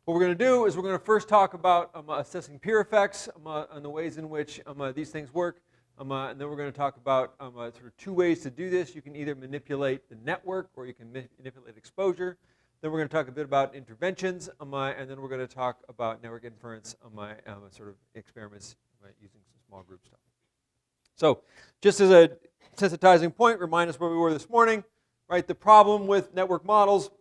What we're going to do is we're going to first talk about assessing peer effects and the ways in which these things work. And then we're going to talk about sort of two ways to do this. You can either manipulate the network or you can manipulate exposure. Then we're going to talk a bit about interventions, and then we're going to talk about network inference, sort of experiments using some small group stuff. So just as a sensitizing point, remind us where we were this morning. Right, the problem with network models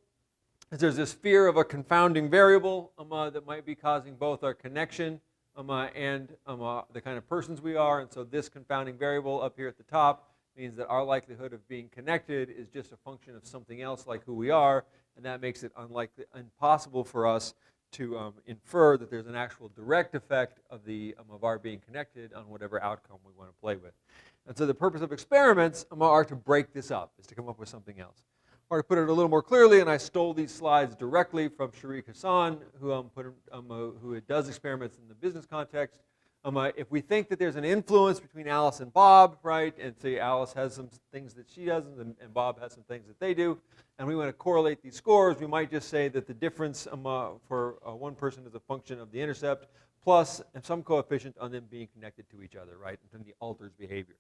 is there's this fear of a confounding variable that might be causing both our connection and the kind of persons we are. And so this confounding variable up here at the top means that our likelihood of being connected is just a function of something else like who we are, and that makes it impossible for us to infer that there's an actual direct effect of our being connected on whatever outcome we want to play with. And so the purpose of experiments are to break this up, is to come up with something else. Or to put it a little more clearly, and I stole these slides directly from Sharik Hassan, who does experiments in the business context. If we think that there's an influence between Alice and Bob, right, and say Alice has some things that she does and Bob has some things that they do, and we want to correlate these scores, we might just say that the difference for one person is a function of the intercept plus some coefficient on them being connected to each other, right, and the alters behavior.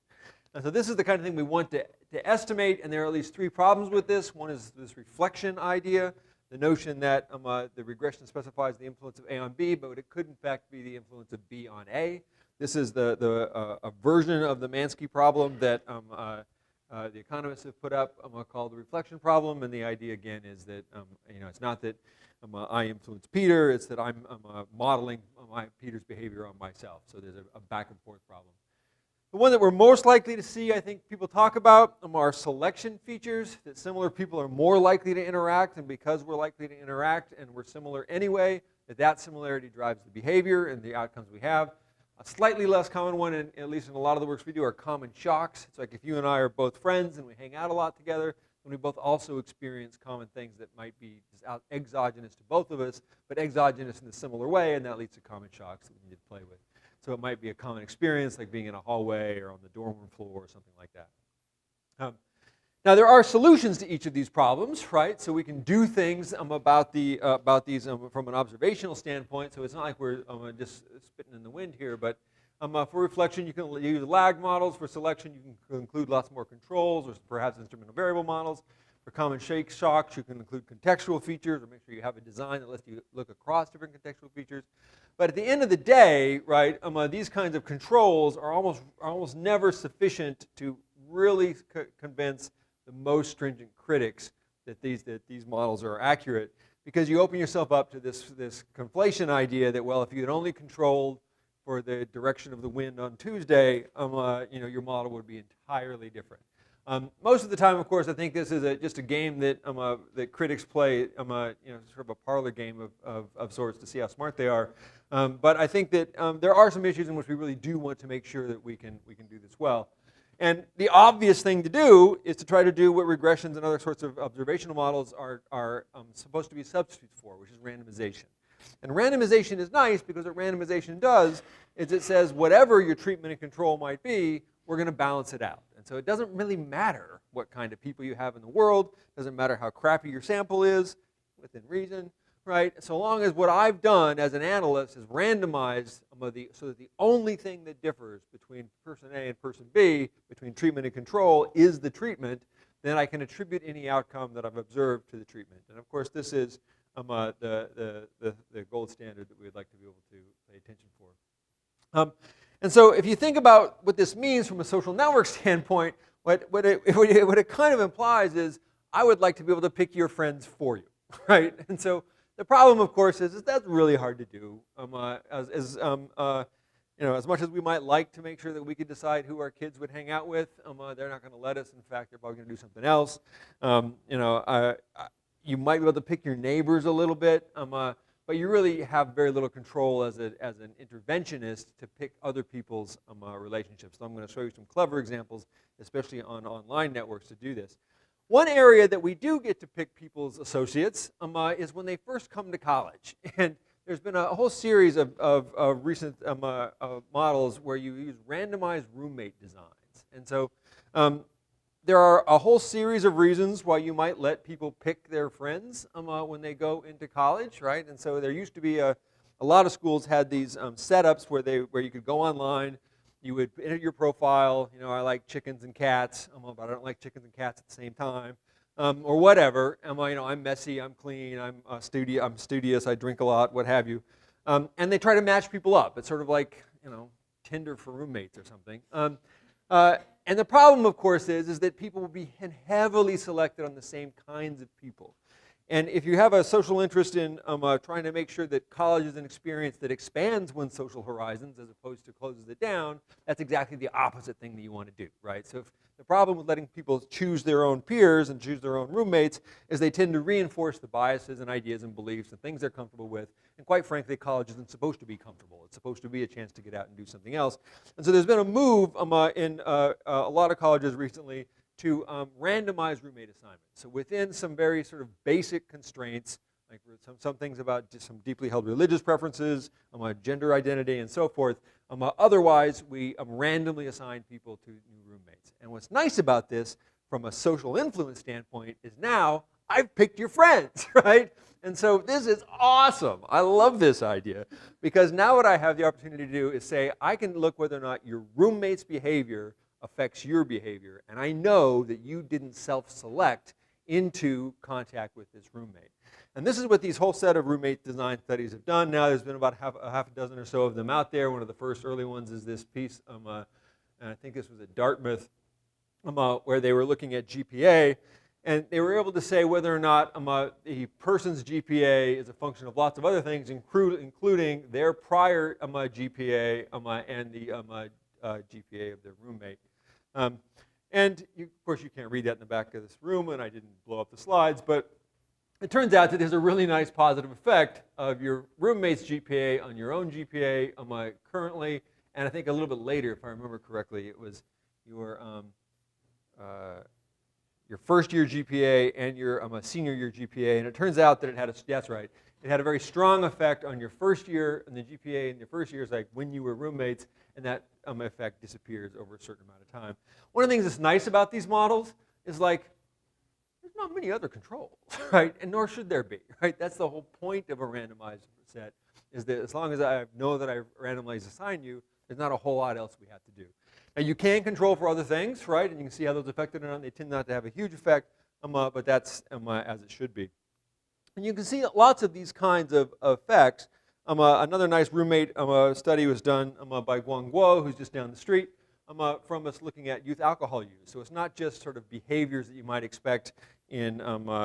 And so this is the kind of thing we want to estimate, and there are at least three problems with this. One is this reflection idea, the notion that the regression specifies the influence of A on B, but it could in fact be the influence of B on A. This is a version of the Mansky problem that the economists have put up called the reflection problem, and the idea again is that it's not that I influence Peter, it's that I'm modeling Peter's behavior on myself. So there's a back and forth problem. The one that we're most likely to see, I think people talk about, are selection features, that similar people are more likely to interact, and because we're likely to interact and we're similar anyway, that similarity drives the behavior and the outcomes we have. A slightly less common one, at least in a lot of the works we do, are common shocks. It's like if you and I are both friends and we hang out a lot together, then we both also experience common things that might be just exogenous to both of us, but exogenous in a similar way, and that leads to common shocks that we need to play with. So it might be a common experience, like being in a hallway or on the dorm room floor or something like that. Now there are solutions to each of these problems, right? So we can do things about these from an observational standpoint. So it's not like we're just spitting in the wind here, but for reflection you can use lag models. For selection you can include lots more controls or perhaps instrumental variable models. For common shocks you can include contextual features, or make sure you have a design that lets you look across different contextual features. But at the end of the day, right, these kinds of controls are almost never sufficient to really convince the most stringent critics that these models are accurate, because you open yourself up to this conflation idea that, well, if you had only controlled for the direction of the wind on Tuesday, your model would be entirely different. Most of the time, of course, I think this is just a game that critics play, sort of a parlor game of sorts to see how smart they are. But I think that there are some issues in which we really do want to make sure that we can do this well. And the obvious thing to do is to try to do what regressions and other sorts of observational models are supposed to be substitutes for, which is randomization. And randomization is nice because what randomization does is it says whatever your treatment and control might be, we're going to balance it out. And so it doesn't really matter what kind of people you have in the world. It doesn't matter how crappy your sample is, within reason, right? So long as what I've done as an analyst is randomized so that the only thing that differs between person A and person B, between treatment and control, is the treatment, then I can attribute any outcome that I've observed to the treatment. And of course, this is the gold standard that we'd like to be able to pay attention for. And so if you think about what this means from a social network standpoint, what it kind of implies is I would like to be able to pick your friends for you, right? And so the problem, of course, is that's really hard to do. As much as we might like to make sure that we could decide who our kids would hang out with, they're not going to let us. In fact, they're probably going to do something else. You might be able to pick your neighbors a little bit, but you really have very little control as an interventionist to pick other people's relationships. So I'm going to show you some clever examples, especially on online networks, to do this. One area that we do get to pick people's associates is when they first come to college. And there's been a whole series of recent models where you use randomized roommate designs. And so there are a whole series of reasons why you might let people pick their friends when they go into college, right? And so there used to be a lot of schools had these setups where you could go online, you would enter your profile, I like chickens and cats, but I don't like chickens and cats at the same time, or whatever. I'm messy, I'm clean, I'm studious, I drink a lot, what have you. And they try to match people up. It's sort of like, Tinder for roommates or something. And the problem, of course, is that people will be heavily selected on the same kinds of people. And if you have a social interest in trying to make sure that college is an experience that expands one's social horizons as opposed to closes it down, that's exactly the opposite thing that you want to do, right? So if the problem with letting people choose their own peers and choose their own roommates is they tend to reinforce the biases and ideas and beliefs and things they're comfortable with. And quite frankly, college isn't supposed to be comfortable. It's supposed to be a chance to get out and do something else. And so there's been a move in a lot of colleges recently to randomize roommate assignments. So within some very sort of basic constraints, like some things about just some deeply held religious preferences, gender identity, and so forth. Otherwise, we randomly assign people to new roommates. And what's nice about this, from a social influence standpoint, is now I've picked your friends, right? And so this is awesome. I love this idea because now what I have the opportunity to do is say I can look whether or not your roommate's behavior affects your behavior, and I know that you didn't self-select into contact with this roommate. And this is what these whole set of roommate design studies have done. Now there's been about half a dozen or so of them out there. One of the first early ones is this piece, and I think this was at Dartmouth, where they were looking at GPA, and they were able to say whether or not the person's GPA is a function of lots of other things, including their prior GPA and the GPA of their roommate. And of course, you can't read that in the back of this room, and I didn't blow up the slides, but it turns out that there's a really nice positive effect of your roommate's GPA on your own GPA currently, and I think a little bit later, if I remember correctly, it was your first year GPA and your senior year GPA, and it turns out that it had that's right. It had a very strong effect on your first year, and the GPA in your first year is like when you were roommates, and that effect disappears over a certain amount of time. One of the things that's nice about these models is there's not many other controls, right? And nor should there be, right? That's the whole point of a randomized set, is that as long as I know that I randomly assign you, there's not a whole lot else we have to do. Now you can control for other things, right? And you can see how those affected or not. They tend not to have a huge effect, but that's as it should be. And you can see lots of these kinds of effects. Another nice roommate study was done by Guang Guo, who's just down the street, from us looking at youth alcohol use. So it's not just sort of behaviors that you might expect in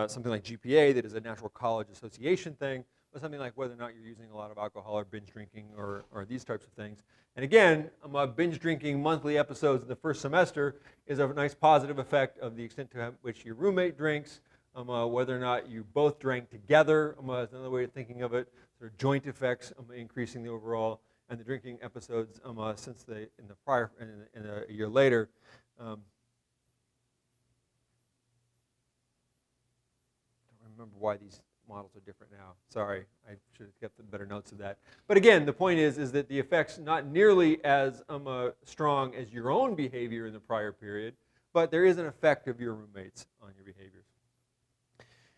something like GPA that is a natural college association thing, but something like whether or not you're using a lot of alcohol or binge drinking or these types of things. And again, binge drinking monthly episodes in the first semester is a nice positive effect of the extent to which your roommate drinks, whether or not you both drank together, is another way of thinking of it, sort of joint effects increasing the overall, and the drinking episodes since a year later. Don't remember why these models are different now. Sorry, I should have kept better notes of that. But again, the point is that the effect's not nearly as strong as your own behavior in the prior period, but there is an effect of your roommates on your behaviors.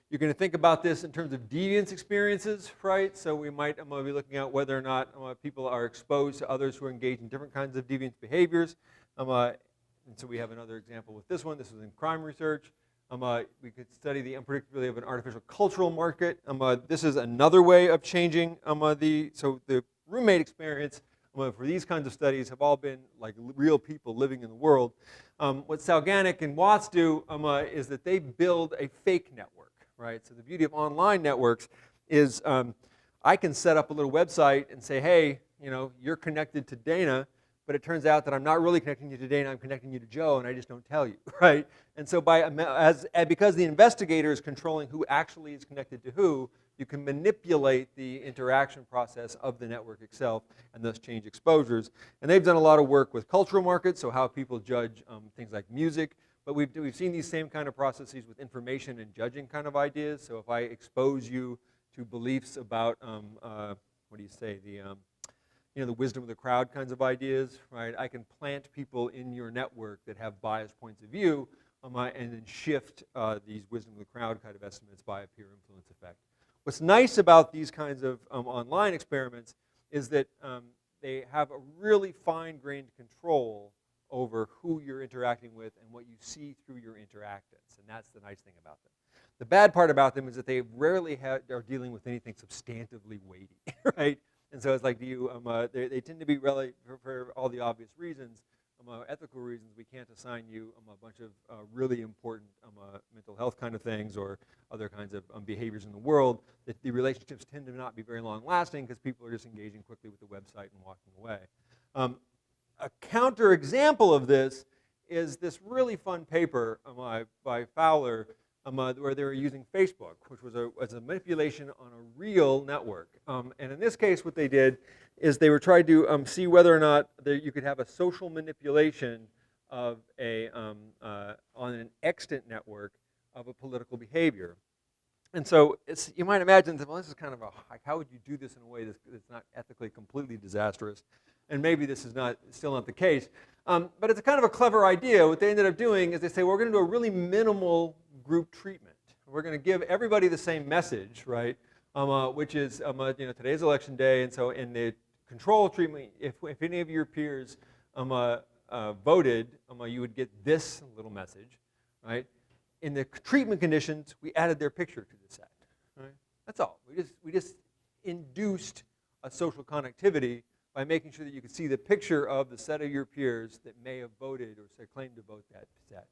You're going to think about this in terms of deviance experiences, right? So we might be looking at whether or not people are exposed to others who are engaged in different kinds of deviant behaviors. And so we have another example with this one. This was in crime research. We could study the unpredictability of an artificial cultural market. This is another way of changing so the roommate experience for these kinds of studies have all been like real people living in the world. What Salganic and Watts do is that they build a fake network. Right? So the beauty of online networks is I can set up a little website and say, hey, you're connected to Dana, but it turns out that I'm not really connecting you to Dana, I'm connecting you to Joe, and I just don't tell you, right? And so because the investigator is controlling who actually is connected to who, you can manipulate the interaction process of the network itself and thus change exposures. And they've done a lot of work with cultural markets, so how people judge things like music. But we've seen these same kind of processes with information and judging kind of ideas. So if I expose you to beliefs about, the wisdom of the crowd kinds of ideas, right? I can plant people in your network that have biased points of view, and then shift these wisdom of the crowd kind of estimates by a peer influence effect. What's nice about these kinds of online experiments is that they have a really fine-grained control over who you're interacting with and what you see through your interactants, and that's the nice thing about them. The bad part about them is that they rarely are dealing with anything substantively weighty, right? And so it's like, they tend to be really, for all the obvious reasons, ethical reasons, we can't assign you a bunch of really important mental health kind of things or other kinds of behaviors in the world. That the relationships tend to not be very long lasting because people are just engaging quickly with the website and walking away. A counter example of this is this really fun paper by Fowler where they were using Facebook, which was a manipulation on a real network. And in this case, what they did is they were trying to see whether or not you could have a social manipulation of on an extant network of a political behavior. And so you might imagine that, well, this is kind of how would you do this in a way that's not ethically completely disastrous? And maybe this is still not the case. But it's kind of a clever idea. What they ended up doing is they say, we're going to do a really minimal group treatment. We're going to give everybody the same message, right? Which is, today's election day, and so in the control treatment, if any of your peers voted, you would get this little message, right? In the treatment conditions, we added their picture to the set, right? That's all. We just induced a social connectivity by making sure that you could see the picture of the set of your peers that may have voted or claimed to vote that set.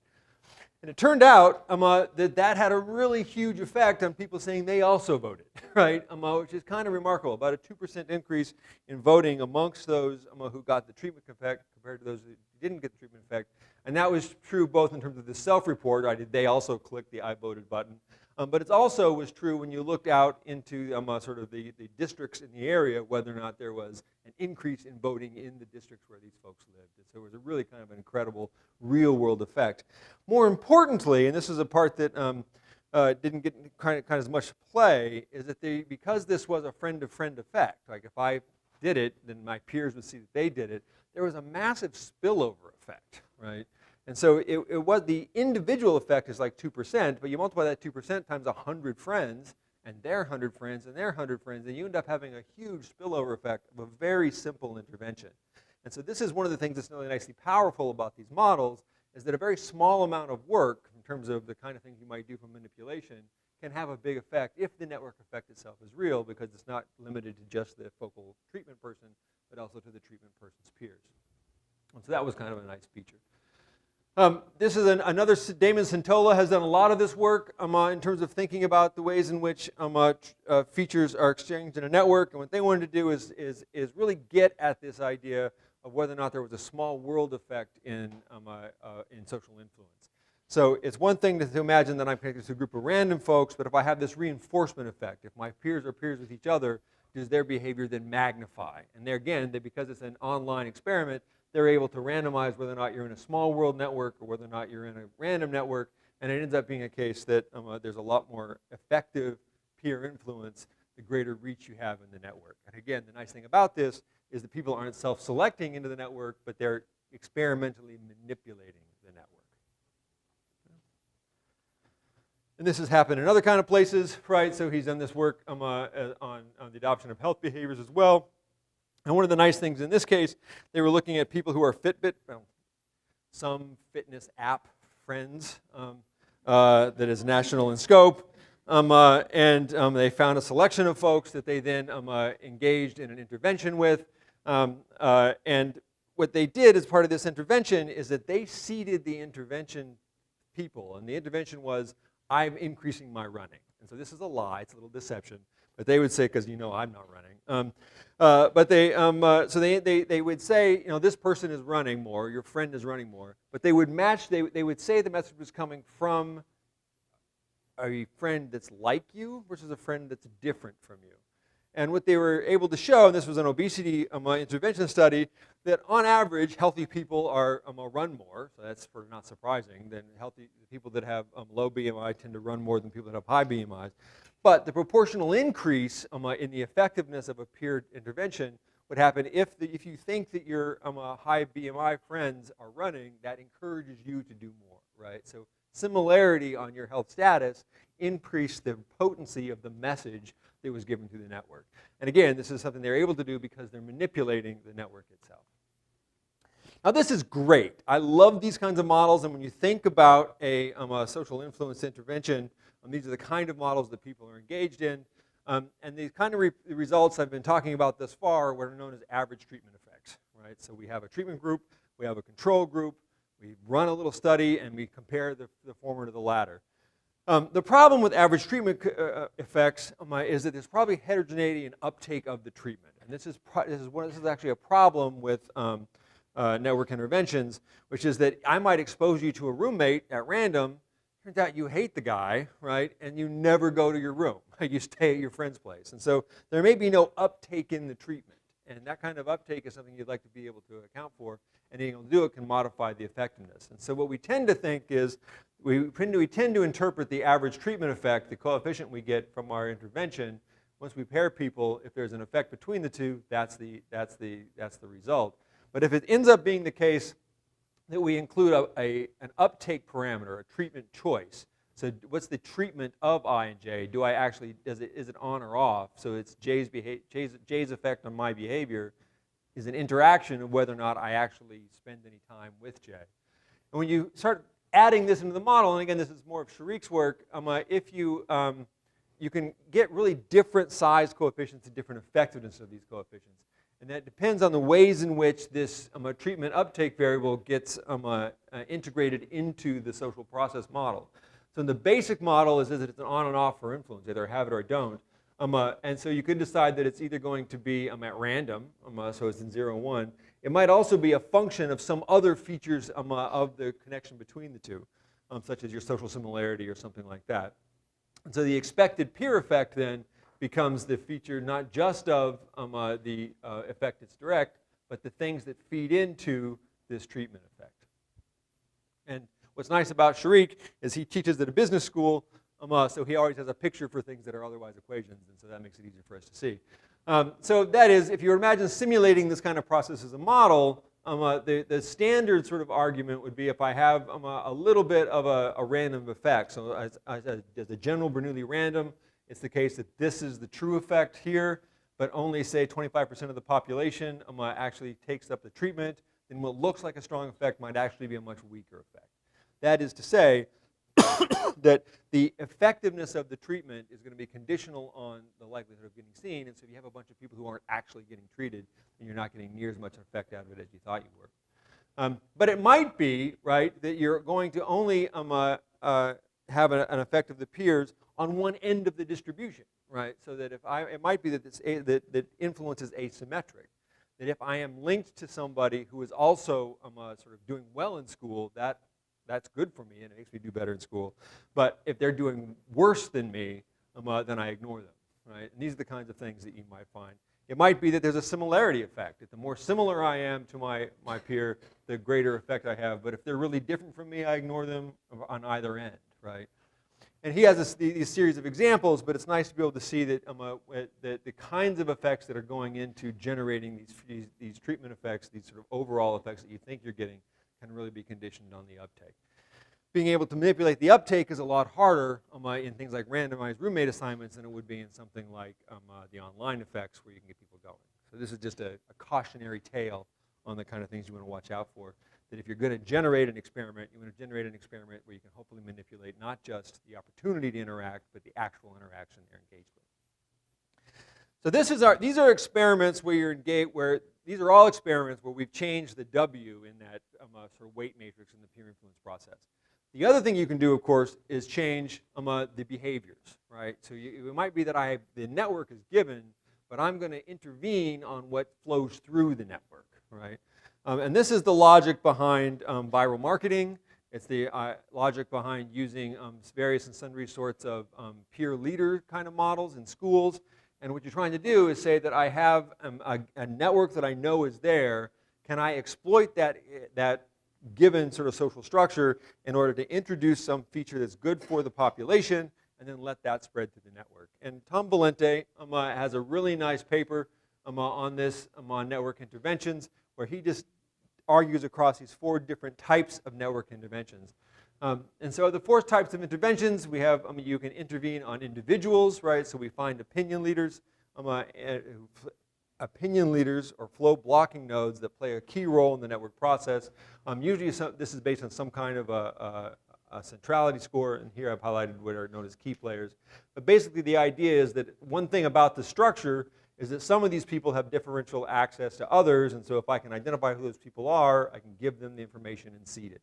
And it turned out that had a really huge effect on people saying they also voted, right? Which is kind of remarkable. About a 2% increase in voting amongst those who got the treatment effect compared to those who didn't get the treatment effect. And that was true both in terms of the self-report, right? Did they also click the I voted button? But it also was true when you looked out into sort of the districts in the area, whether or not there was an increase in voting in the districts where these folks lived. And so it was a really kind of an incredible real-world effect. More importantly, and this is a part that didn't get kind of as much play, is that because this was a friend-to-friend effect, like if I did it, then my peers would see that they did it, there was a massive spillover effect, right? And so it was the individual effect is like 2%, but you multiply that 2% times 100 friends, and their 100 friends, and their 100 friends, and you end up having a huge spillover effect of a very simple intervention. And so this is one of the things that's really nicely powerful about these models, is that a very small amount of work, in terms of the kind of things you might do for manipulation, can have a big effect if the network effect itself is real, because it's not limited to just the focal treatment person, but also to the treatment person's peers. And so that was kind of a nice feature. This is another, Damon Centola has done a lot of this work in terms of thinking about the ways in which features are exchanged in a network. And what they wanted to do is really get at this idea of whether or not there was a small world effect in social influence. So it's one thing to imagine that I'm connected to a group of random folks, but if I have this reinforcement effect, if my peers are peers with each other, does their behavior then magnify? And there again, because it's an online experiment, they're able to randomize whether or not you're in a small world network or whether or not you're in a random network, and it ends up being a case that there's a lot more effective peer influence the greater reach you have in the network. And again, the nice thing about this is that people aren't self-selecting into the network, but they're experimentally manipulating the network. And this has happened in other kind of places, right? So he's done this work on the adoption of health behaviors as well. And one of the nice things in this case, they were looking at people who are Fitbit, some fitness app friends that is national in scope. And they found a selection of folks that they then engaged in an intervention with. And what they did as part of this intervention is that they seeded the intervention people. And the intervention was, I'm increasing my running. And so this is a lie, it's a little deception. But they would say, because I'm not running. But they would say, this person is running more, your friend is running more. But they would match, they would say the message was coming from a friend that's like you versus a friend that's different from you. And what they were able to show, and this was an obesity intervention study, that on average, healthy people run more. So that's not surprising. Then healthy people that have low BMI tend to run more than people that have high BMIs. But the proportional increase in the effectiveness of a peer intervention would happen if you think that your high BMI friends are running, that encourages you to do more, right? So similarity on your health status increased the potency of the message that was given through the network. And again, this is something they're able to do because they're manipulating the network itself. Now this is great. I love these kinds of models, and when you think about a social influence intervention, these are the kind of models that people are engaged in. And the kind of results I've been talking about thus far are what are known as average treatment effects, right? So we have a treatment group, we have a control group, we run a little study, and we compare the former to the latter. The problem with average treatment effects is that there's probably heterogeneity in uptake of the treatment. And this is actually a problem with network interventions, which is that I might expose you to a roommate at random. Turns out you hate the guy, right? And you never go to your room. You stay at your friend's place. And so there may be no uptake in the treatment. And that kind of uptake is something you'd like to be able to account for. And being able to do it can modify the effectiveness. And so what we tend to think is we tend to interpret the average treatment effect, the coefficient we get from our intervention. Once we pair people, if there's an effect between the two, that's the result. But if it ends up being the case that we include an uptake parameter, a treatment choice, so what's the treatment of I and J? Do I actually, is it on or off? So it's J's effect on my behavior is an interaction of whether or not I actually spend any time with J. And when you start adding this into the model, and again, this is more of Sharik's work, if you can get really different size coefficients and different effectiveness of these coefficients. And that depends on the ways in which this treatment uptake variable gets integrated into the social process model. So in the basic model is that it's an on and off for influence, either have it or don't. And so you could decide that it's either going to be at random, so it's in 0 and 1. It might also be a function of some other features of the connection between the two, such as your social similarity or something like that. And so the expected peer effect then becomes the feature not just of the effect that's direct, but the things that feed into this treatment effect. And what's nice about Sharik is he teaches at a business school, so he always has a picture for things that are otherwise equations, and so that makes it easier for us to see. So that is, if you imagine simulating this kind of process as a model, the standard sort of argument would be if I have a little bit of a random effect. So as a general Bernoulli random, it's the case that this is the true effect here, but only, say, 25% of the population actually takes up the treatment, then what looks like a strong effect might actually be a much weaker effect. That is to say that the effectiveness of the treatment is going to be conditional on the likelihood of getting seen, and so if you have a bunch of people who aren't actually getting treated, then you're not getting near as much effect out of it as you thought you were. But it might be, right, that you're going to only have an effect of the peers on one end of the distribution, right? So that it might be that that influence is asymmetric. That if I am linked to somebody who is also sort of doing well in school, that's good for me and it makes me do better in school. But if they're doing worse than me, then I ignore them, right? And these are the kinds of things that you might find. It might be that there's a similarity effect. That the more similar I am to my peer, the greater effect I have. But if they're really different from me, I ignore them on either end, right? And he has these series of examples, but it's nice to be able to see that the kinds of effects that are going into generating these treatment effects, these sort of overall effects that you think you're getting, can really be conditioned on the uptake. Being able to manipulate the uptake is a lot harder in things like randomized roommate assignments than it would be in something like the online effects where you can get people going. So this is just a cautionary tale on the kind of things you want to watch out for. That if you're going to generate an experiment, you want to generate an experiment where you can hopefully manipulate not just the opportunity to interact, but the actual interaction they're engaged with. So these are experiments where you're engaged, these are all experiments where we've changed the W in that sort of weight matrix in the peer influence process. The other thing you can do, of course, is change the behaviors, right? So it might be that the network is given, but I'm going to intervene on what flows through the network, right? And this is the logic behind viral marketing. It's the logic behind using various and sundry sorts of peer leader kind of models in schools. And what you're trying to do is say that I have a network that I know is there. Can I exploit that given sort of social structure in order to introduce some feature that's good for the population and then let that spread through the network? And Tom Valente has a really nice paper on this, on network interventions, where he just argues across these 4 different types of network interventions. And so the 4 types of interventions, we have, you can intervene on individuals, right? So we find opinion leaders, or flow blocking nodes that play a key role in the network process. Usually this is based on some kind of a centrality score, and here I've highlighted what are known as key players. But basically the idea is that one thing about the structure is that some of these people have differential access to others, and so if I can identify who those people are, I can give them the information and seed it.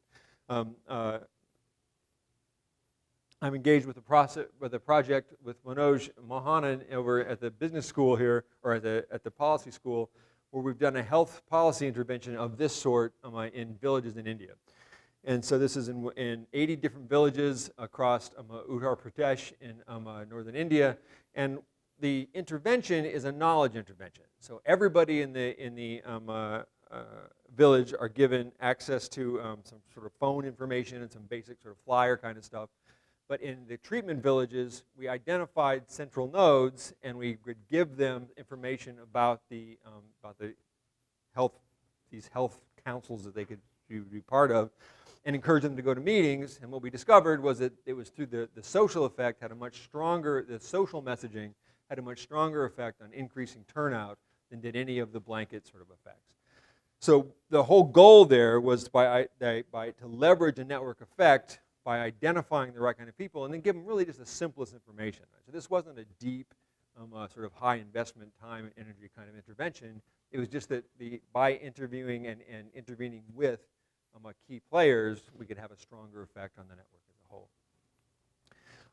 I'm engaged with a project with Manoj Mohanan over at the business school here, or at the policy school, where we've done a health policy intervention of this sort in villages in India. And so this is in 80 different villages across Uttar Pradesh in northern India. And the intervention is a knowledge intervention. So everybody in the village are given access to some sort of phone information and some basic sort of flyer kind of stuff. But in the treatment villages, we identified central nodes, and we would give them information about the these health councils that they could be part of, and encourage them to go to meetings. And what we discovered was that it was through the social effect had a much stronger, the social messaging had a much stronger effect on increasing turnout than did any of the blanket sort of effects. So the whole goal there was to leverage a network effect by identifying the right kind of people and then give them really just the simplest information. So this wasn't a deep, sort of high investment time and energy kind of intervention. It was just that by interviewing and intervening with key players, we could have a stronger effect on the network as a whole.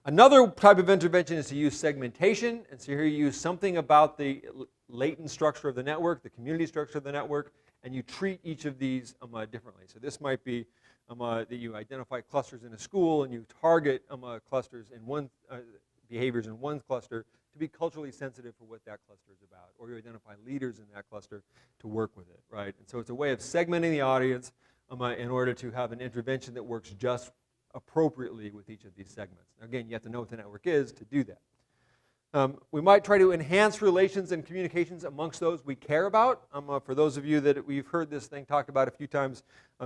Another type of intervention is to use segmentation. And so here you use something about the latent structure of the network, the community structure of the network, and you treat each of these differently. So this might be that you identify clusters in a school and you target clusters in behaviors in one cluster to be culturally sensitive for what that cluster is about, or you identify leaders in that cluster to work with it, right? And so it's a way of segmenting the audience in order to have an intervention that works just appropriately with each of these segments. Now, again, you have to know what the network is to do that. We might try to enhance relations and communications amongst those we care about. For those of you that we've heard this thing talked about a few times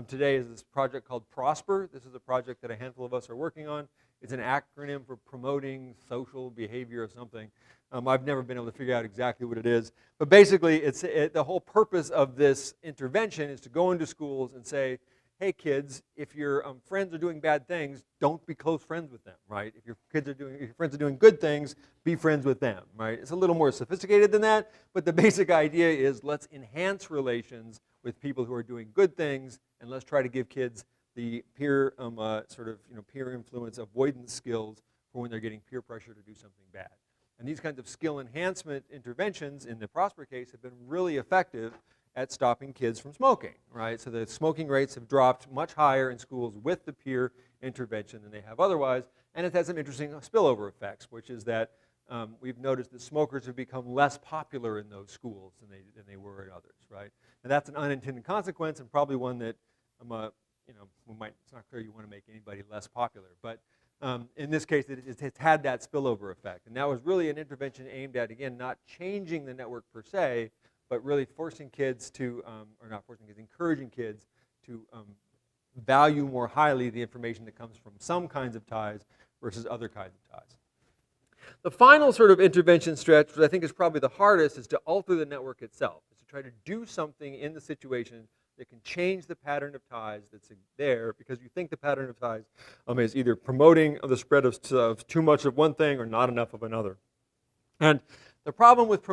today is this project called Prosper. This is a project that a handful of us are working on. It's an acronym for promoting social behavior or something. I've never been able to figure out exactly what it is. But basically, the whole purpose of this intervention is to go into schools and say, hey kids, if your friends are doing bad things, don't be close friends with them, right? If your friends are doing good things, be friends with them, right? It's a little more sophisticated than that, but the basic idea is let's enhance relations with people who are doing good things, and let's try to give kids the peer peer influence avoidance skills for when they're getting peer pressure to do something bad. And these kinds of skill enhancement interventions in the Prosper case have been really effective at stopping kids from smoking, right? So the smoking rates have dropped much higher in schools with the peer intervention than they have otherwise, and it has some interesting spillover effects, which is that we've noticed that smokers have become less popular in those schools than they were in others, right? And that's an unintended consequence, and probably one that it's not clear you want to make anybody less popular, but in this case, it's had that spillover effect, and that was really an intervention aimed at, again, not changing the network per se, but really forcing kids to, or not forcing kids, encouraging kids to value more highly the information that comes from some kinds of ties versus other kinds of ties. The final sort of intervention stretch, which I think is probably the hardest, is to alter the network itself. Is to try to do something in the situation that can change the pattern of ties that's there, because you think the pattern of ties is either promoting the spread of too much of one thing or not enough of another. And the problem with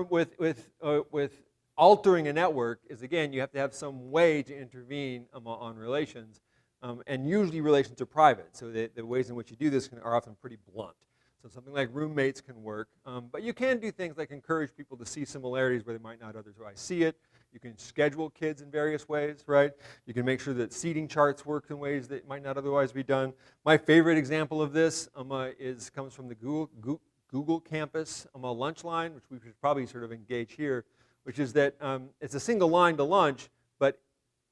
altering a network is, again, you have to have some way to intervene on relations, and usually relations are private, so the ways in which you do this are often pretty blunt. So something like roommates can work, but you can do things like encourage people to see similarities where they might not otherwise see it. You can schedule kids in various ways, right? You can make sure that seating charts work in ways that might not otherwise be done. My favorite example of this comes from the Google campus lunch line, which we should probably sort of engage here, which is that it's a single line to lunch, but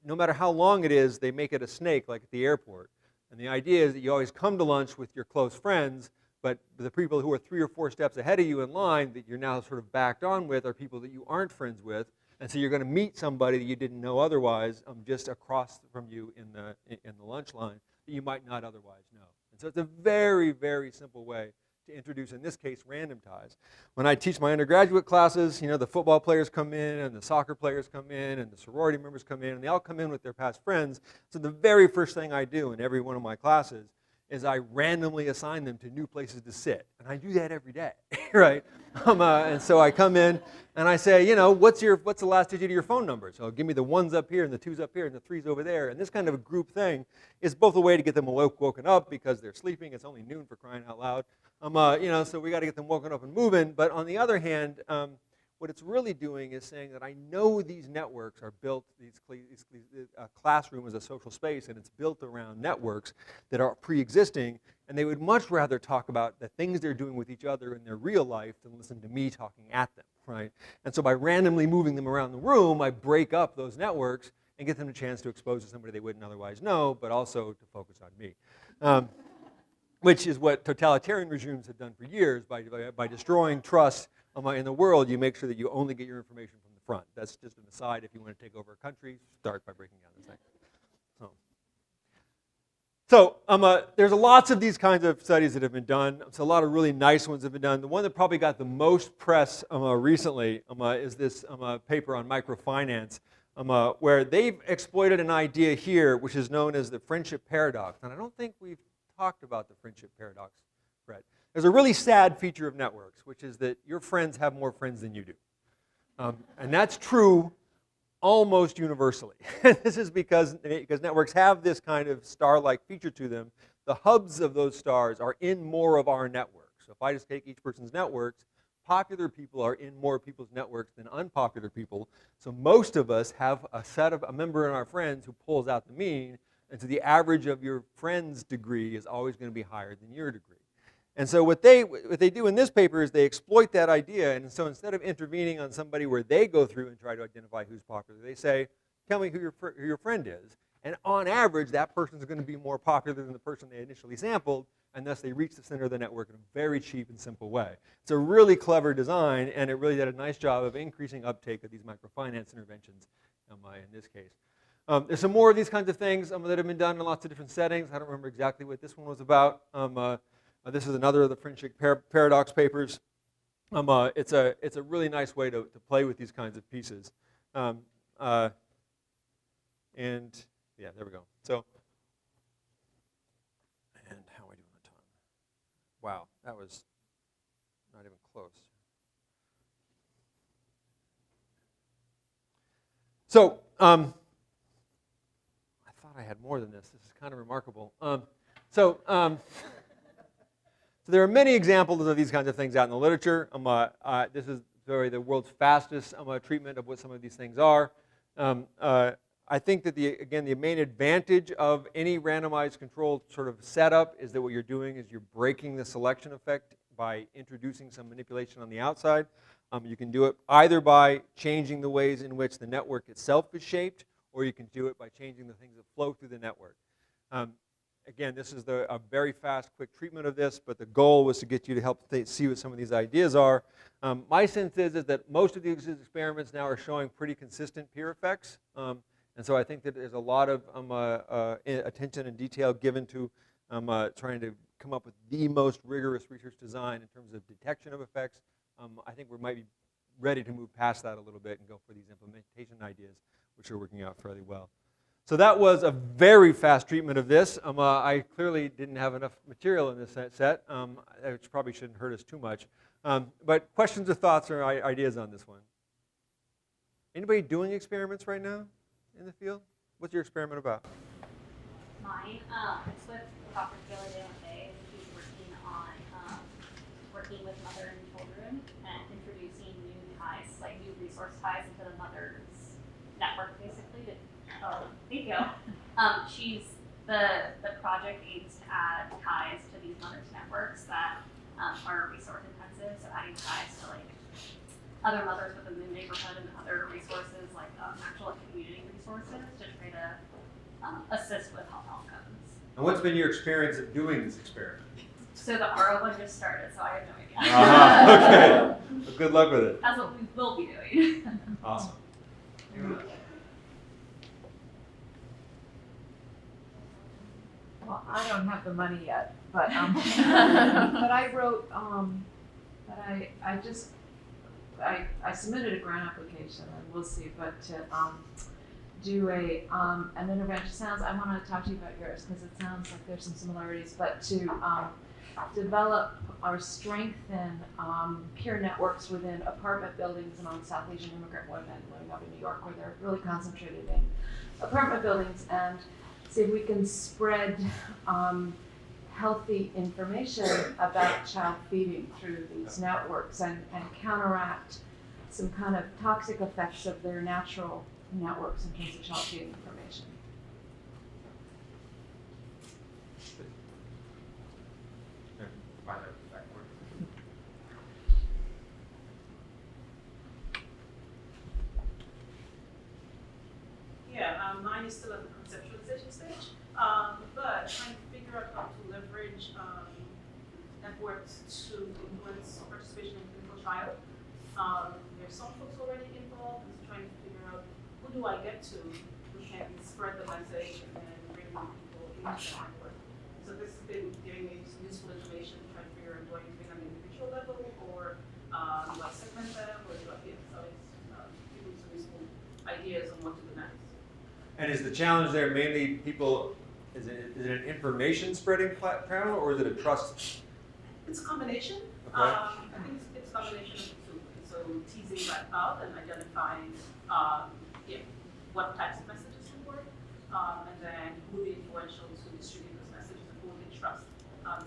no matter how long it is, they make it a snake like at the airport. And the idea is that you always come to lunch with your close friends, but the people who are 3 or 4 steps ahead of you in line that you're now sort of backed on with are people that you aren't friends with. And so you're going to meet somebody that you didn't know otherwise just across from you in the lunch line that you might not otherwise know. And so it's a very, very simple way to introduce, in this case, random ties. When I teach my undergraduate classes, the football players come in, and the soccer players come in, and the sorority members come in, and they all come in with their past friends. So the very first thing I do in every one of my classes is I randomly assign them to new places to sit. And I do that every day, right? And so I come in, and I say, what's the last digit of your phone number? So give me the 1s up here, and the 2s up here, and the 3s over there. And this kind of a group thing is both a way to get them woken up because they're sleeping. It's only noon, for crying out loud. So we got to get them woken up and moving. But on the other hand, what it's really doing is saying that I know these networks are built, classroom is a social space, and it's built around networks that are pre-existing, and they would much rather talk about the things they're doing with each other in their real life than listen to me talking at them, right? And so by randomly moving them around the room, I break up those networks and get them a chance to expose to somebody they wouldn't otherwise know, but also to focus on me. Which is what totalitarian regimes have done for years. By destroying trust in the world, you make sure that you only get your information from the front. That's just an aside. If you want to take over a country, start by breaking down this thing. So there's lots of these kinds of studies that have been done. So a lot of really nice ones have been done. The one that probably got the most press recently is this paper on microfinance, where they've exploited an idea here, which is known as the friendship paradox. And I don't think we've talked about the friendship paradox, Brett. There's a really sad feature of networks, which is that your friends have more friends than you do. And that's true almost universally. This is because networks have this kind of star-like feature to them. The hubs of those stars are in more of our networks. So if I just take each person's networks, popular people are in more people's networks than unpopular people. So most of us have a member in our friends who pulls out the mean. And so the average of your friend's degree is always going to be higher than your degree. And so what they do in this paper is they exploit that idea. And so instead of intervening on somebody where they go through and try to identify who's popular, they say, tell me who your friend is. And on average, that person is going to be more popular than the person they initially sampled. And thus they reach the center of the network in a very cheap and simple way. It's a really clever design, and it really did a nice job of increasing uptake of these microfinance interventions in this case. There's some more of these kinds of things that have been done in lots of different settings. I don't remember exactly what this one was about. This is another of the friendship paradox papers. It's a really nice way to play with these kinds of pieces. And yeah, there we go. So, and how are we doing on time? Wow, that was not even close. So, I had more than this. This is kind of remarkable. So there are many examples of these kinds of things out in the literature. This is the world's fastest treatment of what some of these things are. I think that the main advantage of any randomized controlled sort of setup is that what you're doing is you're breaking the selection effect by introducing some manipulation on the outside. You can do it either by changing the ways in which the network itself is shaped, or you can do it by changing the things that flow through the network. Again, this is a very fast, quick treatment of this, but the goal was to get you to help see what some of these ideas are. My sense is that most of these experiments now are showing pretty consistent peer effects. And so I think that there's a lot of attention and detail given to trying to come up with the most rigorous research design in terms of detection of effects. I think we might be ready to move past that a little bit and go for these implementation ideas, which are working out fairly well. So that was a very fast treatment of this. I clearly didn't have enough material in this set, which probably shouldn't hurt us too much. But questions or thoughts or ideas on this one? Anybody doing experiments right now in the field? What's your experiment about? Mine, it's with Dr. Taylor Day. He's working with mother and children and introducing new ties, like new resource ties into the mother's network, basically. Thank you. The project aims to add ties to these mothers' networks that are resource intensive, so adding ties to like other mothers within the neighborhood and other resources like actual community resources to try to assist with health outcomes. And what's been your experience of doing this experiment? So the RO one just started, so I have no idea. Okay. Well, good luck with it. That's what we will be doing. Awesome. Well, I don't have the money yet, but but I wrote, but I submitted a grant application, and we'll see, but to do an intervention. I want to talk to you about yours because it sounds like there's some similarities, but to develop or strengthen peer networks within apartment buildings among South Asian immigrant women living up in New York, where they're really concentrated in apartment buildings, and see if we can spread healthy information about child feeding through these networks and counteract some kind of toxic effects of their natural networks in terms of child feeding information. Yeah, mine is still at the conceptualization stage, but trying to figure out how to leverage networks to influence participation in clinical trial. There's some folks already involved, and so trying to figure out who do I get to who can spread the message and then bring more people into the network. So this has been giving me some useful information, trying to figure out do I need to be on an individual level or do I segment them or do I get so it's giving some useful ideas on what to do next. And is the challenge there mainly people, is it an information spreading panel or is it a trust? It's a combination. Okay. I think it's a combination of the two. So teasing that out and identifying what types of messages will work, and then who would be influential to distribute those messages and who we can trust.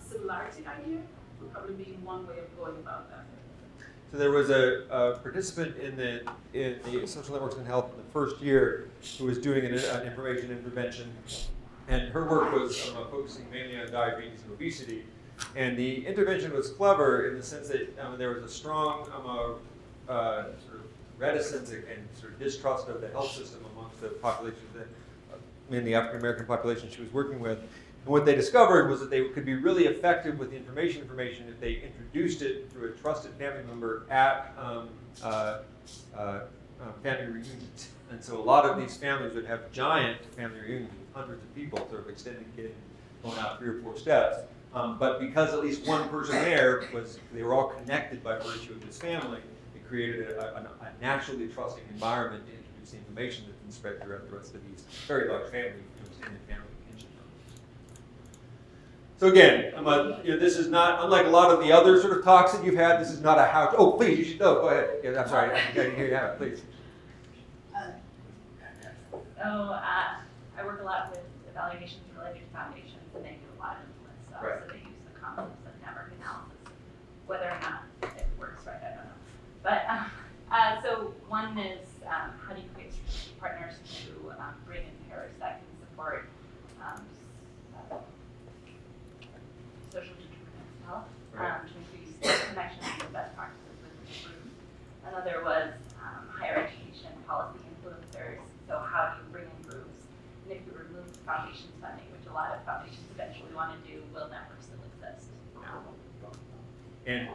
Similarity idea would probably be one way of going about that. So there was a participant in the social networks in health in the first year who was doing an information intervention, and her work was focusing mainly on diabetes and obesity. And the intervention was clever in the sense that there was a strong sort of reticence and sort of distrust of the health system amongst the population, mainly the African American population she was working with. And what they discovered was that they could be really effective with the information if they introduced it through a trusted family member at family reunions. And so a lot of these families would have giant family reunions with hundreds of people, sort of extended getting going out 3 or 4 steps. But because at least one person there they were all connected by virtue of this family, it created a naturally trusting environment to introduce the information that can spread throughout the rest of these very large family, extended family pension funds. So again, this is not, unlike a lot of the other sort of talks that you've had, this is not a how to, oh please, you should, go ahead. Yeah, I'm sorry, I didn't hear you have it, please. I work a lot with evaluations related to foundations, and they do a lot of influence stuff. Right. So they use the concepts of network analysis. Whether or not it works right, I don't know. But so one is how do you create strategic partners to bring in pairs that can support social determinants of health, to increase connections and best practices within the group. Another was higher education policy influencers. So how do you bring in groups? And if you remove foundations funding, which a lot of foundations eventually want to do, will networks still exist? And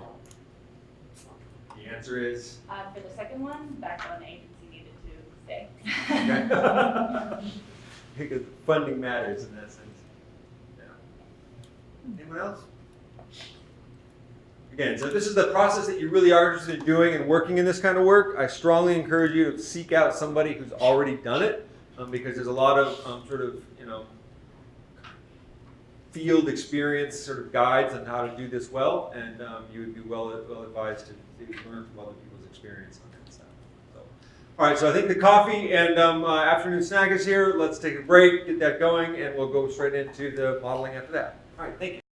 the answer is? For the second one, backbone agency needed to stay. Okay. Because funding matters in that sense. Yeah. Anyone else? Again, so this is the process that you really are interested in doing and working in this kind of work. I strongly encourage you to seek out somebody who's already done it, because there's a lot of sort of, field experience sort of guides on how to do this well, and you would be well advised to learn from other people's experience on that stuff. So, all right, so I think the coffee and afternoon snack is here. Let's take a break, get that going, and we'll go straight into the modeling after that. All right, thank you.